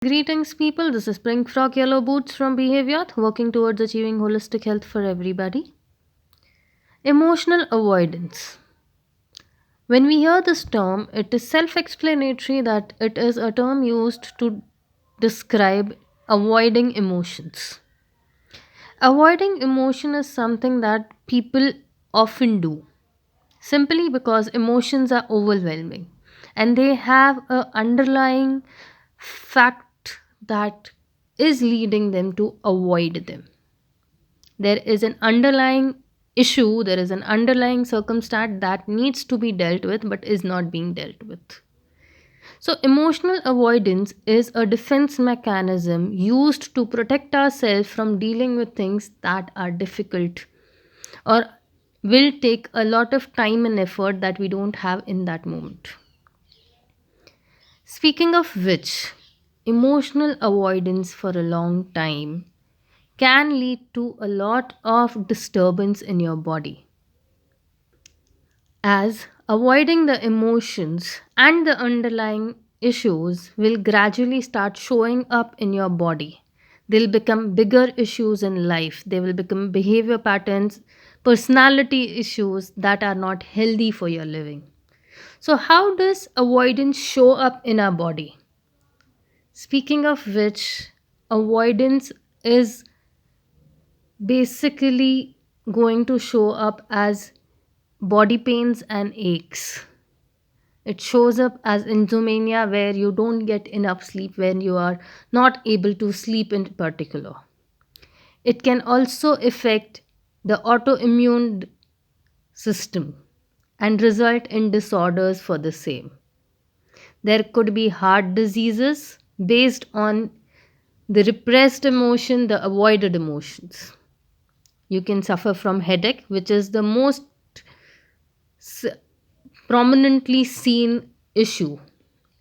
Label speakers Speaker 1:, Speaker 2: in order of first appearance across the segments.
Speaker 1: Greetings, people. This is Pink Frog Yellow Boots from Behavior, working towards achieving holistic health for everybody. Emotional avoidance. When we hear this term, it is self explanatory that it is a term used to describe avoiding emotions. Avoiding emotion is something that people often do simply because emotions are overwhelming and they have a underlying fact that is leading them to avoid them. There is an underlying issue, there is an underlying circumstance that needs to be dealt with but is not being dealt with. So emotional avoidance is a defense mechanism used to protect ourselves from dealing with things that are difficult or will take a lot of time and effort that we don't have in that moment. Speaking of which, emotional avoidance for a long time can lead to a lot of disturbance in your body, as avoiding the emotions and the underlying issues will gradually start showing up in your body. They'll become bigger issues in life, they will become behavior patterns, personality issues that are not healthy for your living. So, how does avoidance show up in our body? Speaking of which, avoidance is basically going to show up as body pains and aches. It shows up as insomnia, where you don't get enough sleep when you are not able to sleep in particular. It can also affect the autoimmune system and result in disorders for the same. There could be heart diseases based on the repressed emotion, the avoided emotions. You can suffer from headache, which is the most s- prominently seen issue.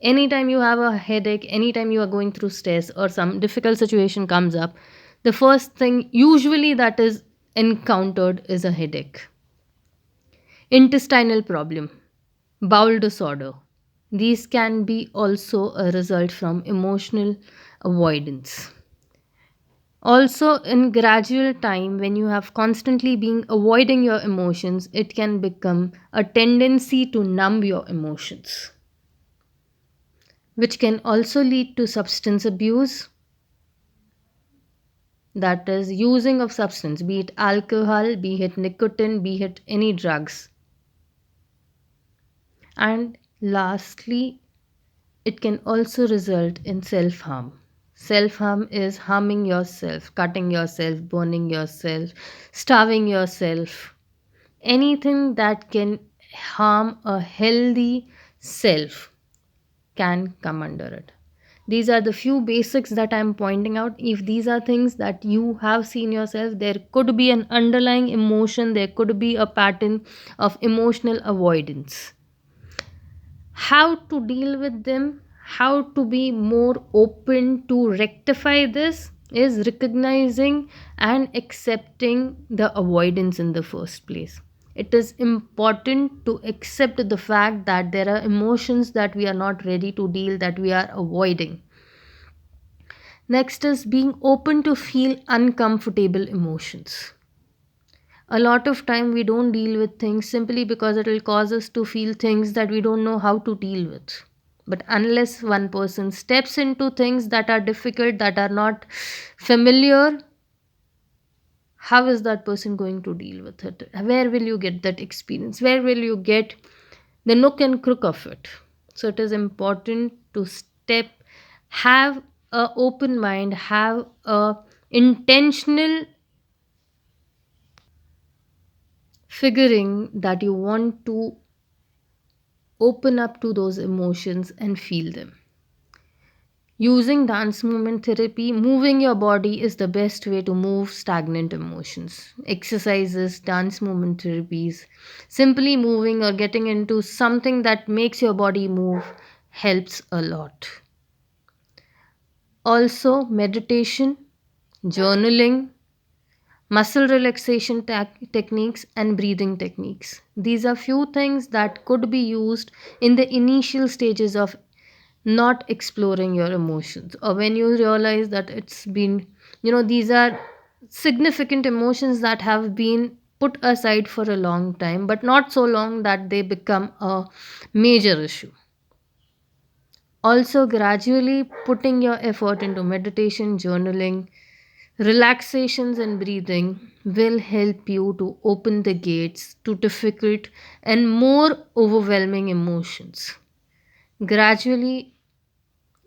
Speaker 1: Anytime you have a headache, anytime you are going through stress or some difficult situation comes up, the first thing usually that is encountered is a headache. Intestinal problem, bowel disorder. These can be also a result from emotional avoidance. Also, in gradual time, when you have constantly been avoiding your emotions, it can become a tendency to numb your emotions, which can also lead to substance abuse, that is, using of substance, be it alcohol, be it nicotine, be it any drugs. And lastly, it can also result in self harm. Self harm is harming yourself, cutting yourself, burning yourself, starving yourself. Anything that can harm a healthy self can come under it. These are the few basics that I'm pointing out. If these are things that you have seen yourself, there could be an underlying emotion, there could be a pattern of emotional avoidance. How to deal with them, how to be more open to rectify this is recognizing and accepting the avoidance in the first place. It is important to accept the fact that there are emotions that we are not ready to deal, that we are avoiding. Next is being open to feel uncomfortable emotions. A lot of time we don't deal with things simply because it will cause us to feel things that we don't know how to deal with. But unless one person steps into things that are difficult, that are not familiar, how is that person going to deal with it? Where will you get that experience? Where will you get the nook and crook of it? So it is important to step, have a open mind, have a intentional figuring that you want to open up to those emotions and feel them. Using dance movement therapy, moving your body is the best way to move stagnant emotions. Exercises, dance movement therapies, simply moving or getting into something that makes your body move helps a lot. Also, meditation, journaling, muscle relaxation techniques, and breathing techniques. These are few things that could be used in the initial stages of not exploring your emotions, or when you realize that it's been, these are significant emotions that have been put aside for a long time, but not so long that they become a major issue. Also, gradually putting your effort into meditation, journaling, relaxations, and breathing will help you to open the gates to difficult and more overwhelming emotions. Gradually,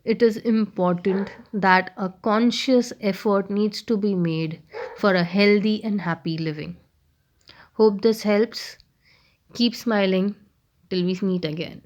Speaker 1: it is important that a conscious effort needs to be made for a healthy and happy living. Hope this helps. Keep smiling till we meet again.